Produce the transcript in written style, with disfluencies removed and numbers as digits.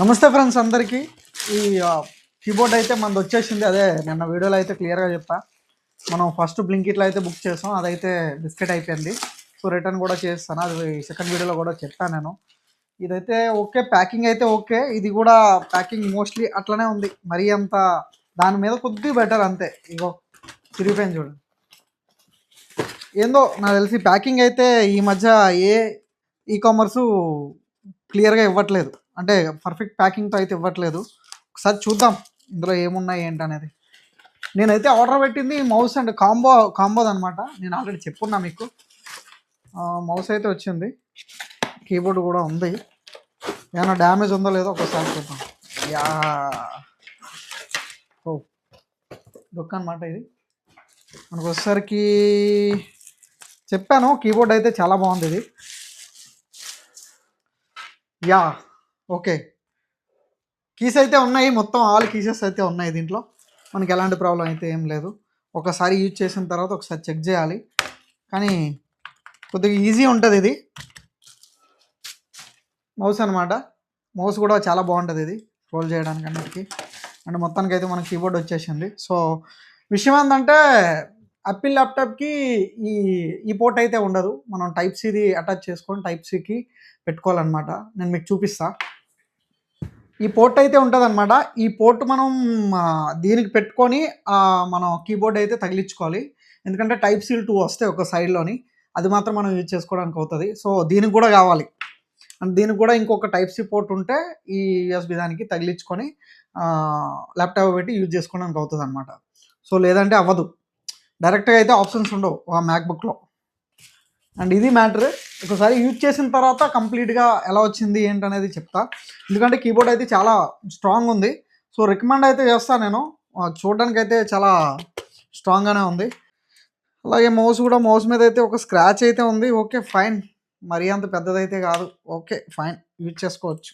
నమస్తే ఫ్రెండ్స్ అందరికీ. ఈ కీబోర్డ్ అయితే మనది వచ్చేసింది. అదే నిన్న వీడియోలో అయితే క్లియర్గా చెప్పా. మనం ఫస్ట్ బ్లింకిట్లో అయితే బుక్ చేసాం, అదైతే బిస్కెట్ అయిపోయింది. సో రిటర్న్ కూడా చేస్తాను, అది సెకండ్ వీడియోలో కూడా చెప్పాను నేను. ఇదైతే ఓకే, ప్యాకింగ్ అయితే ఓకే. ఇది కూడా ప్యాకింగ్ మోస్ట్లీ అట్లనే ఉంది, మరీ అంత దాని మీద కొద్దిగా బెటర్ అంతే. ఇగో చిరిగిపోయింది చూడండి. ఏందో నాకు తెలిసి ప్యాకింగ్ అయితే ఈ మధ్య ఏ కామర్సు క్లియర్గా ఇవ్వట్లేదు, అంటే పర్ఫెక్ట్ ప్యాకింగ్తో అయితే ఇవ్వట్లేదు. ఒకసారి చూద్దాం ఇందులో ఏమున్నాయి ఏంటనేది. నేనైతే ఆర్డర్ పెట్టింది మౌస్ అండ్ కాంబోది అనమాట. నేను ఆల్రెడీ చెప్పున్నా మీకు. మౌస్ అయితే వచ్చింది, కీబోర్డ్ కూడా ఉంది. ఏమైనా డ్యామేజ్ ఉందో లేదో ఒకసారి చూద్దాం. యా ఓ దుఃఖం అనమాట ఇది. మనకు వచ్చేసరికి చెప్పాను, కీబోర్డ్ అయితే చాలా బాగుంది ఇది. యా ఓకే, కీస్ అయితే ఉన్నాయి, మొత్తం ఆల్ కీసెస్ అయితే ఉన్నాయి దీంట్లో. మనకి ఎలాంటి ప్రాబ్లం అయితే ఏం లేదు. ఒకసారి యూజ్ చేసిన తర్వాత ఒకసారి చెక్ చేయాలి, కానీ కొద్దిగా ఈజీ ఉంటుంది ఇది. మౌస్ అనమాట, మౌస్ కూడా చాలా బాగుంటుంది ఇది రోల్ చేయడానికి అన్నిటికీ. అండ్ మొత్తానికి అయితే మనకి కీబోర్డ్ వచ్చేసింది. సో విషయం ఏంటంటే యాపిల్ ల్యాప్టాప్కి ఈ ఈ పోర్ట్ అయితే ఉండదు. మనం టైప్ సిది అటాచ్ చేసుకొని టైప్ సికి పెట్టుకోవాలన్నమాట. నేను మీకు చూపిస్తాను. ఈ పోర్ట్ అయితే ఉంటుంది అనమాట. ఈ పోర్ట్ మనం దీనికి పెట్టుకొని మనం కీబోర్డ్ అయితే తగిలించుకోవాలి. ఎందుకంటే టైప్ సీల్ 2 వస్తాయి ఒక సైడ్లోని, అది మాత్రం మనం యూజ్ చేసుకోవడానికి అవుతుంది. సో దీనికి కూడా కావాలి. అండ్ దీనికి కూడా ఇంకొక టైప్ సి పోర్ట్ ఉంటే ఈ యూఎస్బి దానికి తగిలించుకొని ల్యాప్టాప్ పెట్టి యూజ్ చేసుకోవడానికి అవుతుంది అనమాట. సో లేదంటే అవ్వదు, డైరెక్ట్గా అయితే ఆప్షన్స్ ఉండవు ఆ మ్యాక్బుక్లో. అండ్ ఇది మ్యాటర్. ఒకసారి యూజ్ చేసిన తర్వాత కంప్లీట్గా ఎలా వచ్చింది ఏంటనేది చెప్తా. ఎందుకంటే కీబోర్డ్ అయితే చాలా స్ట్రాంగ్ ఉంది. సో రికమెండ్ అయితే చేస్తాను నేను. చూడడానికి అయితే చాలా స్ట్రాంగ్గానే ఉంది. అలాగే మౌస్ కూడా, మౌస్ మీద అయితే ఒక స్క్రాచ్ అయితే ఉంది. ఓకే ఫైన్, మరీ అంత పెద్దదైతే కాదు. ఓకే ఫైన్, యూజ్ చేసుకోవచ్చు.